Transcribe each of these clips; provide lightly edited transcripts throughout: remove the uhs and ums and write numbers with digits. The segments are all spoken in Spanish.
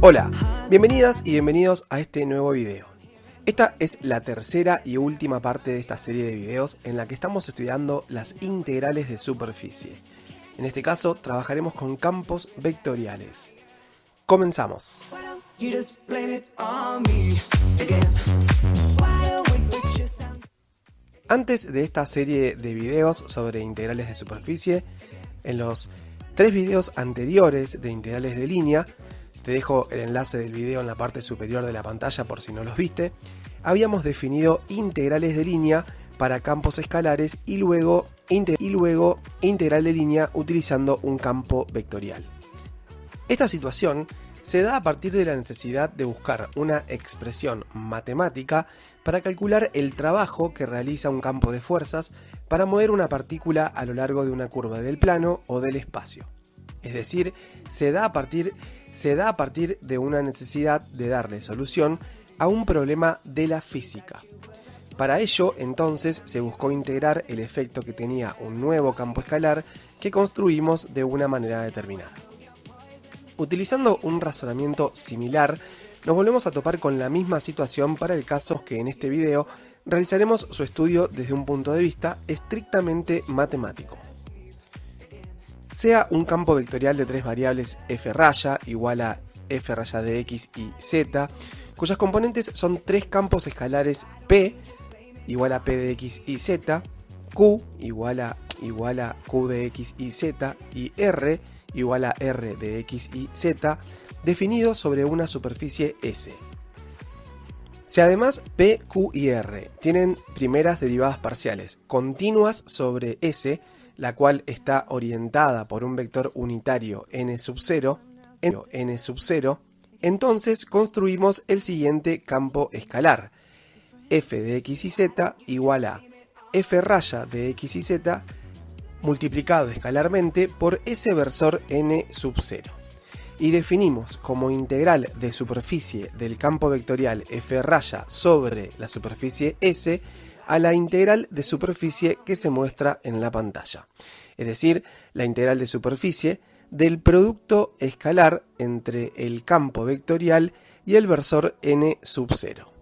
Hola, bienvenidas y bienvenidos a este nuevo video. Esta es la tercera y última parte de esta serie de videos en la que estamos estudiando las integrales de superficie. En este caso trabajaremos con campos vectoriales. Comenzamos. Antes de esta serie de videos sobre integrales de superficie, en los 3 videos anteriores de integrales de línea, te dejo el enlace del video en la parte superior de la pantalla por si no los viste, habíamos definido integrales de línea para campos escalares y luego integral de línea utilizando un campo vectorial. Esta situación se da a partir de la necesidad de buscar una expresión matemática para calcular el trabajo que realiza un campo de fuerzas para mover una partícula a lo largo de una curva del plano o del espacio. Es decir, se da a partir de una necesidad de darle solución a un problema de la física. Para ello, entonces, se buscó integrar el efecto que tenía un nuevo campo escalar que construimos de una manera determinada. Utilizando un razonamiento similar, nos volvemos a topar con la misma situación para el caso que en este video realizaremos su estudio desde un punto de vista estrictamente matemático. Sea un campo vectorial de 3 variables f' igual a f' de x y z, cuyas componentes son 3 campos escalares p igual a p de x y z, q igual a q de x y z y r igual a r de x y z, definidos sobre una superficie S. Si además P, Q y R tienen primeras derivadas parciales continuas sobre S, la cual está orientada por un vector unitario n sub 0, entonces construimos el siguiente campo escalar, f de x y z igual a f' de x y z multiplicado escalarmente por ese versor n sub 0. Y definimos como integral de superficie del campo vectorial f' sobre la superficie S a la integral de superficie que se muestra en la pantalla. Es decir, la integral de superficie del producto escalar entre el campo vectorial y el versor n sub 0.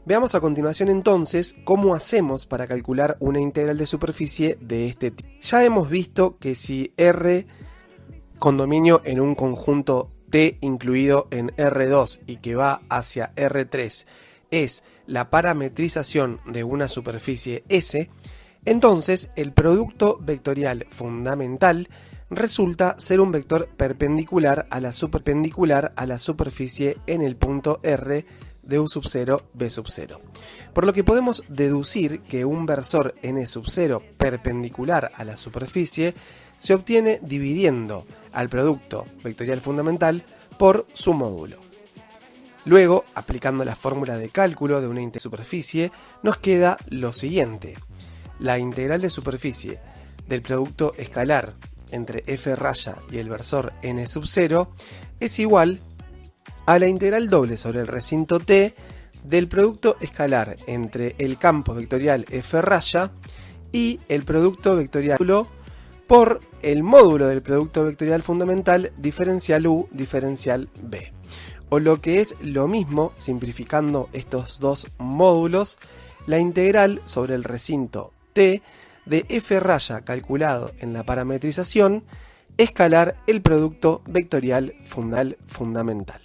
Veamos a continuación entonces cómo hacemos para calcular una integral de superficie de este tipo. Ya hemos visto que si R con dominio en un conjunto T incluido en R2 y que va hacia R3 es la parametrización de una superficie S, entonces el producto vectorial fundamental resulta ser un vector perpendicular a la superficie en el punto R de U sub 0, B sub 0. Por lo que podemos deducir que un versor n sub 0 perpendicular a la superficie se obtiene dividiendo al producto vectorial fundamental por su módulo. Luego, aplicando la fórmula de cálculo de una integral de superficie, nos queda lo siguiente. La integral de superficie del producto escalar entre f' y el versor n sub 0 es igual a la integral doble sobre el recinto T del producto escalar entre el campo vectorial f' y el producto vectorial por el módulo del producto vectorial fundamental diferencial U diferencial B. O lo que es lo mismo, simplificando estos dos módulos, la integral sobre el recinto T de f' calculado en la parametrización escalar el producto vectorial fundamental.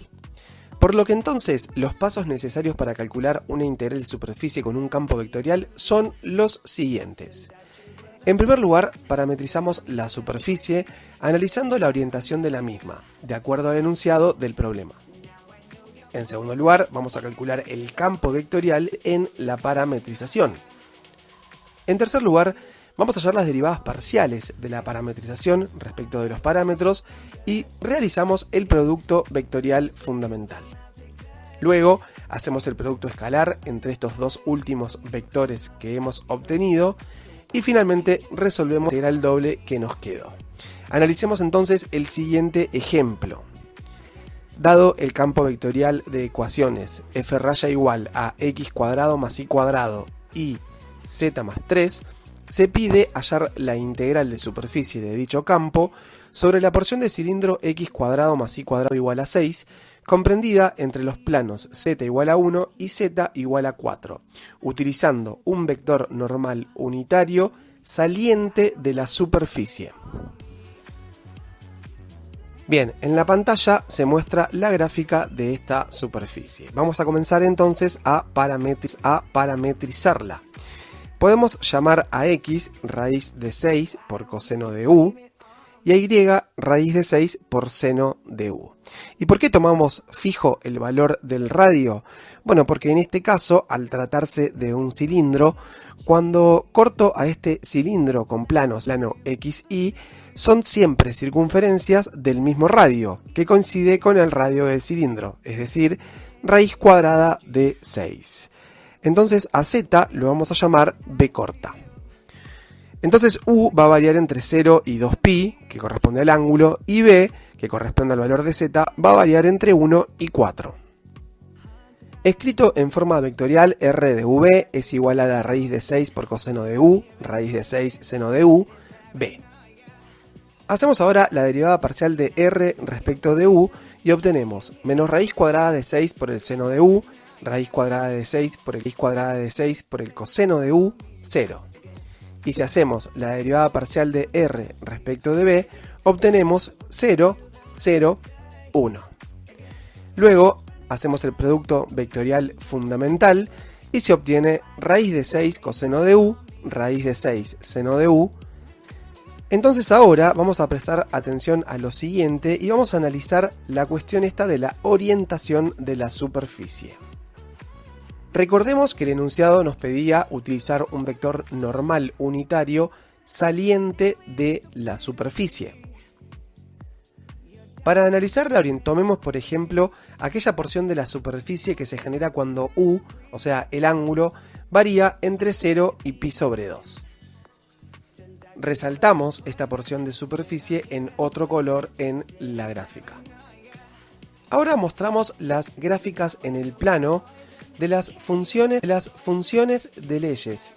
Por lo que entonces los pasos necesarios para calcular una integral de superficie con un campo vectorial son los siguientes. En primer lugar, parametrizamos la superficie analizando la orientación de la misma, de acuerdo al enunciado del problema. En segundo lugar, vamos a calcular el campo vectorial en la parametrización. En tercer lugar, vamos a hallar las derivadas parciales de la parametrización respecto de los parámetros y realizamos el producto vectorial fundamental. Luego, hacemos el producto escalar entre estos dos últimos vectores que hemos obtenido y finalmente resolvemos la integral doble que nos quedó. Analicemos entonces el siguiente ejemplo. Dado el campo vectorial de ecuaciones f' igual a x cuadrado más y cuadrado y z más 3, se pide hallar la integral de superficie de dicho campo sobre la porción de cilindro x cuadrado más y cuadrado igual a 6 comprendida entre los planos z igual a 1 y z igual a 4, utilizando un vector normal unitario saliente de la superficie. Bien, en la pantalla se muestra la gráfica de esta superficie. Vamos a comenzar entonces a parametrizarla. Podemos llamar a x raíz de 6 por coseno de u y a y raíz de 6 por seno de u. ¿Y por qué tomamos fijo el valor del radio? Bueno, porque en este caso, al tratarse de un cilindro, cuando corto a este cilindro con plano XY, son siempre circunferencias del mismo radio, que coincide con el radio del cilindro, es decir, raíz cuadrada de 6. Entonces a z lo vamos a llamar b corta. Entonces u va a variar entre 0 y 2pi, que corresponde al ángulo, y b, que corresponde al valor de z, va a variar entre 1 y 4. Escrito en forma vectorial, r de v es igual a la raíz de 6 por coseno de u, raíz de 6 seno de u, b. Hacemos ahora la derivada parcial de r respecto de u y obtenemos menos raíz cuadrada de 6 por el seno de u, raíz cuadrada de 6 por el raíz cuadrada de 6 por el coseno de u, 0. Y si hacemos la derivada parcial de r respecto de b, obtenemos 0, 0, 1. Luego hacemos el producto vectorial fundamental y se obtiene raíz de 6 coseno de u, raíz de 6 seno de u. Entonces ahora vamos a prestar atención a lo siguiente y vamos a analizar la cuestión esta de la orientación de la superficie. Recordemos que el enunciado nos pedía utilizar un vector normal unitario saliente de la superficie. Para analizar la orientación, tomemos por ejemplo aquella porción de la superficie que se genera cuando u, o sea el ángulo, varía entre 0 y pi sobre 2. Resaltamos esta porción de superficie en otro color en la gráfica. Ahora mostramos las gráficas en el plano de las funciones de leyes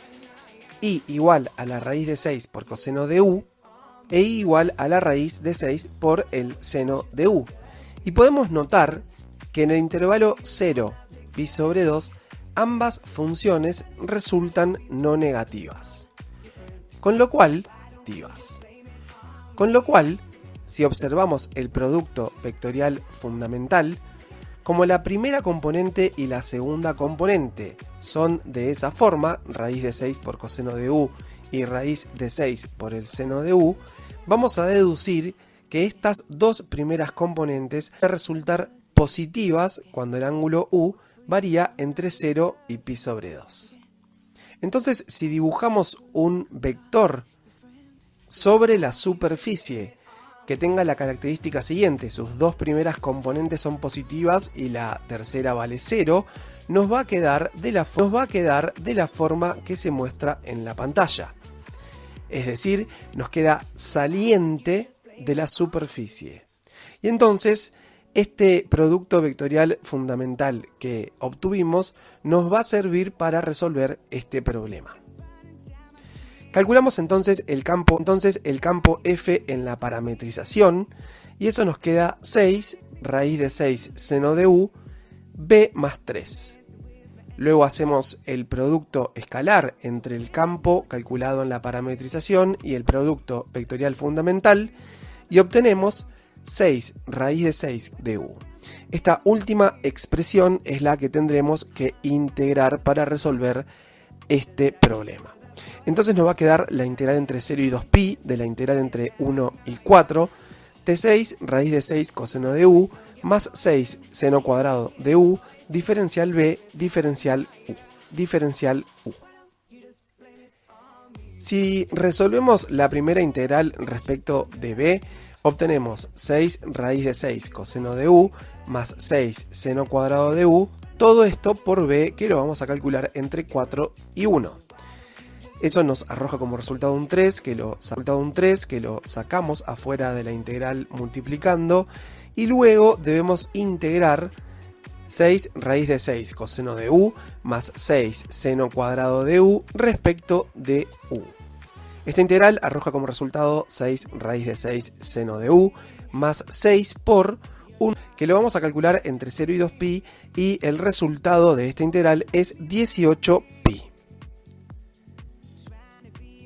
y igual a la raíz de 6 por coseno de u e i igual a la raíz de 6 por el seno de u. Y podemos notar que en el intervalo 0, pi sobre 2, ambas funciones resultan no negativas. Con lo cual, si observamos el producto vectorial fundamental, como la primera componente y la segunda componente son de esa forma, raíz de 6 por coseno de u y raíz de 6 por el seno de u, vamos a deducir que estas dos primeras componentes van a resultar positivas cuando el ángulo u varía entre 0 y pi sobre 2. Entonces, si dibujamos un vector sobre la superficie que tenga la característica siguiente, sus dos primeras componentes son positivas y la tercera vale 0, nos va a quedar de la forma que se muestra en la pantalla. Es decir, nos queda saliente de la superficie. Y entonces, este producto vectorial fundamental que obtuvimos nos va a servir para resolver este problema. Calculamos entonces el campo f en la parametrización y eso nos queda 6 raíz de 6 seno de u b más 3. Luego hacemos el producto escalar entre el campo calculado en la parametrización y el producto vectorial fundamental y obtenemos 6 raíz de 6 de u. Esta última expresión es la que tendremos que integrar para resolver este problema. Entonces nos va a quedar la integral entre 0 y 2pi de la integral entre 1 y 4 de 6 raíz de 6 coseno de u más 6 seno cuadrado de u diferencial b diferencial u. Si resolvemos la primera integral respecto de b, obtenemos 6 raíz de 6 coseno de u más 6 seno cuadrado de u, todo esto por b que lo vamos a calcular entre 4 y 1. Eso nos arroja como resultado un 3, que lo sacamos afuera de la integral multiplicando, y luego debemos integrar 6 raíz de 6 coseno de u más 6 seno cuadrado de u respecto de u. Esta integral arroja como resultado 6 raíz de 6 seno de u más 6 por 1, que lo vamos a calcular entre 0 y 2pi, y el resultado de esta integral es 18pi.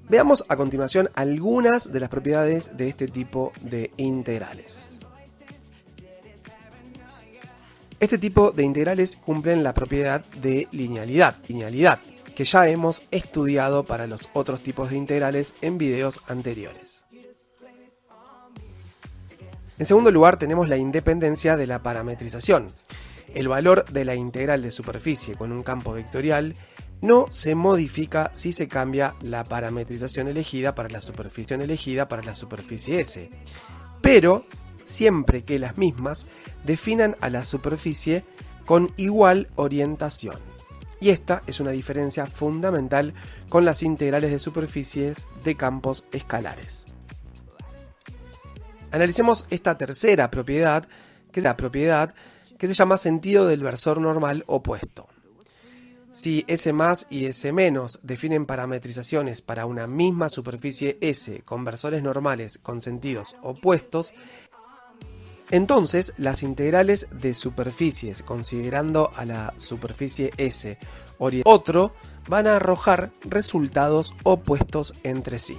Veamos a continuación algunas de las propiedades de este tipo de integrales. Este tipo de integrales cumplen la propiedad de linealidad, que ya hemos estudiado para los otros tipos de integrales en videos anteriores. En segundo lugar, tenemos la independencia de la parametrización. El valor de la integral de superficie con un campo vectorial no se modifica si se cambia la parametrización elegida para la superficie S, pero siempre que las mismas definan a la superficie con igual orientación. Y esta es una diferencia fundamental con las integrales de superficies de campos escalares. Analicemos esta tercera propiedad, que es la propiedad que se llama sentido del versor normal opuesto. Si S más y S menos definen parametrizaciones para una misma superficie S con versores normales con sentidos opuestos, entonces las integrales de superficies considerando a la superficie S otro van a arrojar resultados opuestos entre sí.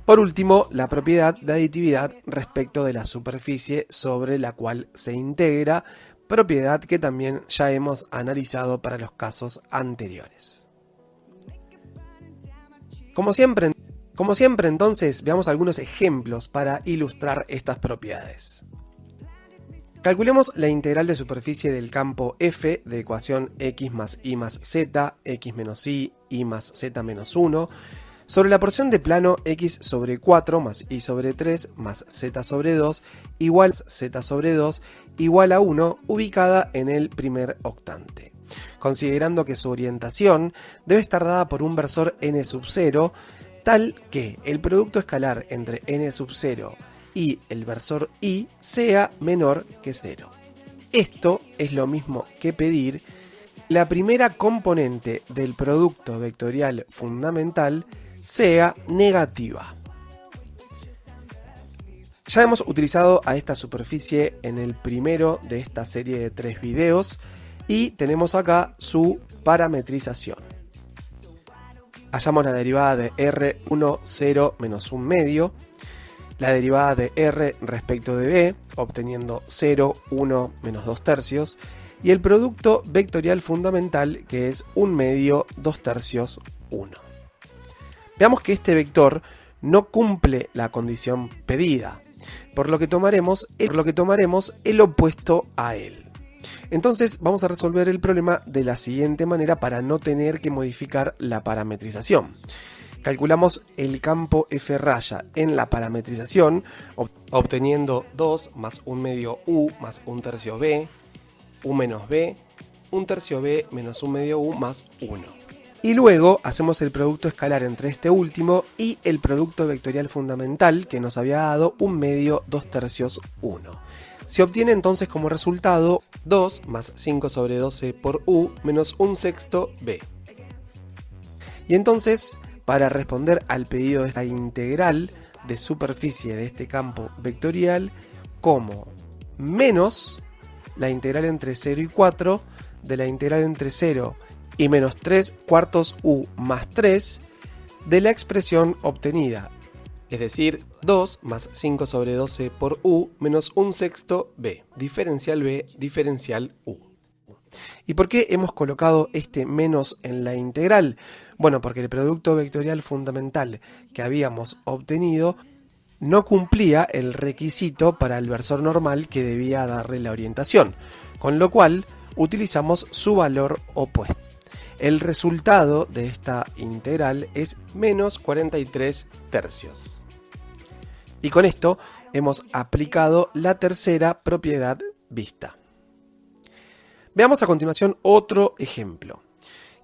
Por último, la propiedad de aditividad respecto de la superficie sobre la cual se integra, propiedad que también ya hemos analizado para los casos anteriores. Como siempre entonces, veamos algunos ejemplos para ilustrar estas propiedades. Calculemos la integral de superficie del campo f de ecuación x más y más z, x menos y más z menos 1, sobre la porción de plano x sobre 4 más y sobre 3 más z sobre 2 igual z sobre 2 igual a 1 ubicada en el primer octante. Considerando que su orientación debe estar dada por un versor n sub 0, tal que el producto escalar entre n sub 0 y el versor i sea menor que 0. Esto es lo mismo que pedir la primera componente del producto vectorial fundamental sea negativa. Ya hemos utilizado a esta superficie en el primero de esta serie de 3 videos y tenemos acá su parametrización. Hallamos la derivada de R1, 0 menos 1 medio, la derivada de R respecto de B, obteniendo 0, 1 menos 2 tercios, y el producto vectorial fundamental que es 1 medio, 2 tercios, 1. Veamos que este vector no cumple la condición pedida, por lo que tomaremos el opuesto a él. Entonces vamos a resolver el problema de la siguiente manera para no tener que modificar la parametrización. Calculamos el campo f raya en la parametrización, obteniendo 2 más 1 medio u más 1 tercio b, u menos b, 1 tercio b menos 1 medio u más 1. Y luego hacemos el producto escalar entre este último y el producto vectorial fundamental que nos había dado 1 medio, 2 tercios, 1. Se obtiene entonces como resultado 2 más 5 sobre 12 por u menos 1 sexto b. Y entonces, para responder al pedido de esta integral de superficie de este campo vectorial, como menos la integral entre 0 y 4 de la integral entre 0 y menos 3 cuartos u más 3 de la expresión obtenida, es decir, 2 más 5 sobre 12 por u menos 1 sexto b, diferencial u. ¿Y por qué hemos colocado este menos en la integral? Bueno, porque el producto vectorial fundamental que habíamos obtenido no cumplía el requisito para el versor normal que debía darle la orientación, con lo cual utilizamos su valor opuesto. El resultado de esta integral es menos 43 tercios. Y con esto hemos aplicado la tercera propiedad vista. Veamos a continuación otro ejemplo.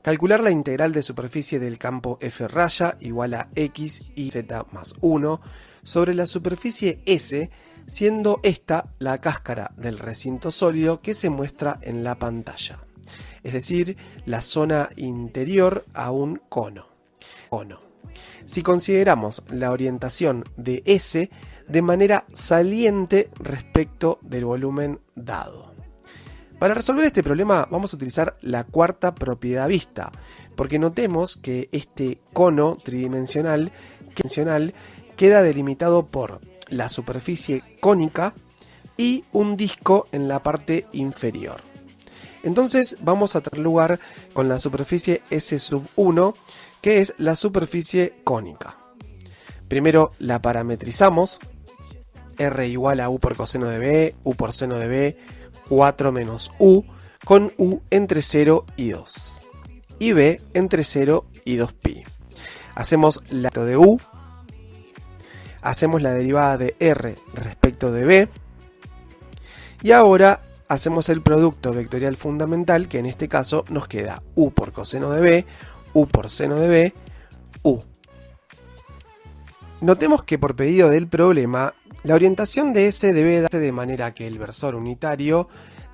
Calcular la integral de superficie del campo f raya igual a x y z más 1 sobre la superficie S, siendo esta la cáscara del recinto sólido que se muestra en la pantalla. Es decir, la zona interior a un cono. Si consideramos la orientación de S de manera saliente respecto del volumen dado. Para resolver este problema vamos a utilizar la cuarta propiedad vista, porque notemos que este cono tridimensional queda delimitado por la superficie cónica y un disco en la parte inferior. Entonces vamos a tener lugar con la superficie S1, que es la superficie cónica. Primero la parametrizamos, R igual a U por coseno de B, U por seno de B, 4 menos U, con U entre 0 y 2, y B entre 0 y 2pi. Hacemos la de U, hacemos la derivada de R respecto de B, y ahora hacemos el producto vectorial fundamental, que en este caso nos queda U por coseno de B, U por seno de B, U. Notemos que por pedido del problema, la orientación de S debe darse de manera que el versor unitario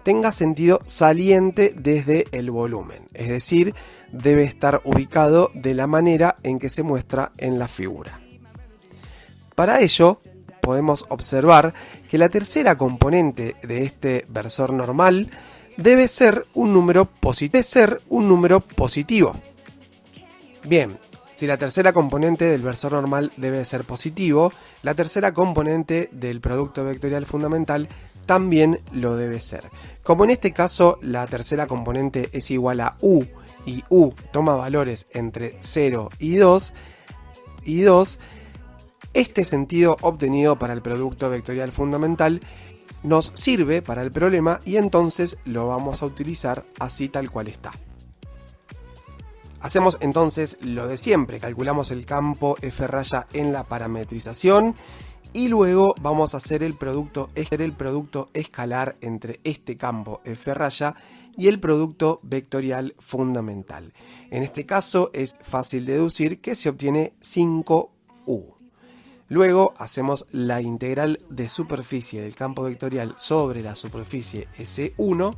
tenga sentido saliente desde el volumen, es decir, debe estar ubicado de la manera en que se muestra en la figura. Para ello, podemos observar que la tercera componente de este versor normal debe ser un número positivo. Bien, si la tercera componente del versor normal debe ser positivo, la tercera componente del producto vectorial fundamental también lo debe ser. Como en este caso la tercera componente es igual a U y U toma valores entre 0 y 2, este sentido obtenido para el producto vectorial fundamental nos sirve para el problema y entonces lo vamos a utilizar así tal cual está. Hacemos entonces lo de siempre, calculamos el campo F' en la parametrización y luego vamos a hacer el producto escalar entre este campo F' y el producto vectorial fundamental. En este caso es fácil deducir que se obtiene 5U. Luego hacemos la integral de superficie del campo vectorial sobre la superficie S1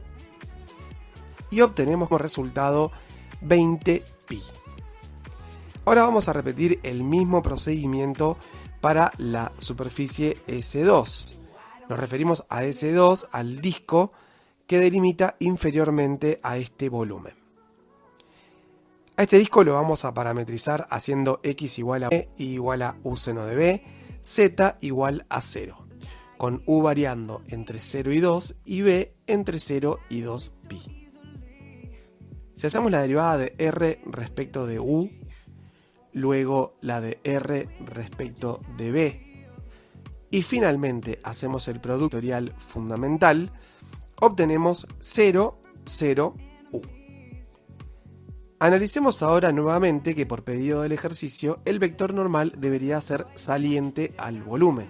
y obtenemos como resultado 20pi. Ahora vamos a repetir el mismo procedimiento para la superficie S2. Nos referimos a S2, al disco que delimita inferiormente a este volumen. A este disco lo vamos a parametrizar haciendo x igual a b igual a u seno de b, z igual a 0, con u variando entre 0 y 2 y b entre 0 y 2pi. Si hacemos la derivada de r respecto de u, luego la de r respecto de b, y finalmente hacemos el producto vectorial fundamental, obtenemos 0, 0, u. Analicemos ahora nuevamente que por pedido del ejercicio el vector normal debería ser saliente al volumen.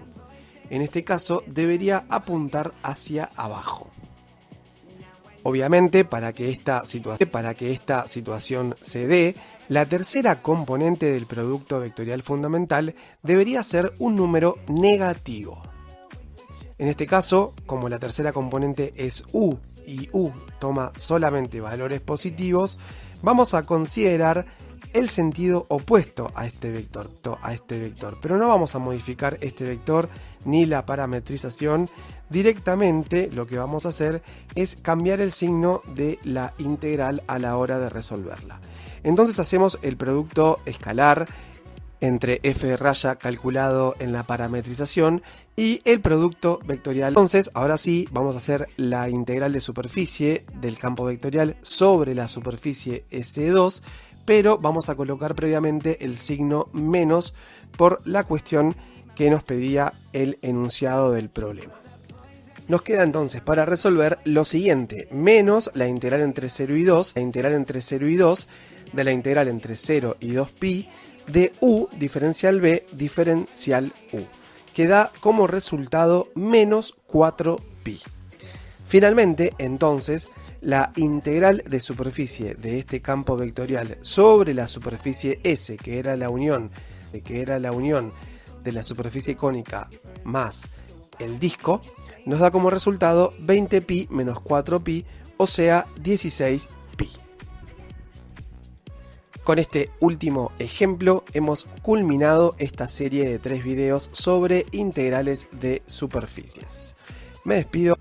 En este caso debería apuntar hacia abajo. Obviamente para que esta situación se dé, la tercera componente del producto vectorial fundamental debería ser un número negativo. En este caso, como la tercera componente es u y u toma solamente valores positivos, vamos a considerar el sentido opuesto a este vector, pero no vamos a modificar este vector ni la parametrización. Directamente lo que vamos a hacer es cambiar el signo de la integral a la hora de resolverla. Entonces hacemos el producto escalar entre f calculado en la parametrización y el producto vectorial. Entonces ahora sí vamos a hacer la integral de superficie del campo vectorial sobre la superficie S2, pero vamos a colocar previamente el signo menos por la cuestión que nos pedía el enunciado del problema. Nos queda entonces para resolver lo siguiente: menos la integral entre 0 y 2, la integral entre 0 y 2 de la integral entre 0 y 2pi de u diferencial b diferencial u, que da como resultado menos 4pi. Finalmente, entonces, la integral de superficie de este campo vectorial sobre la superficie S, que era la unión de la superficie cónica más el disco, nos da como resultado 20pi menos 4pi, o sea 16pi. Con este último ejemplo hemos culminado esta serie de 3 videos sobre integrales de superficies. Me despido.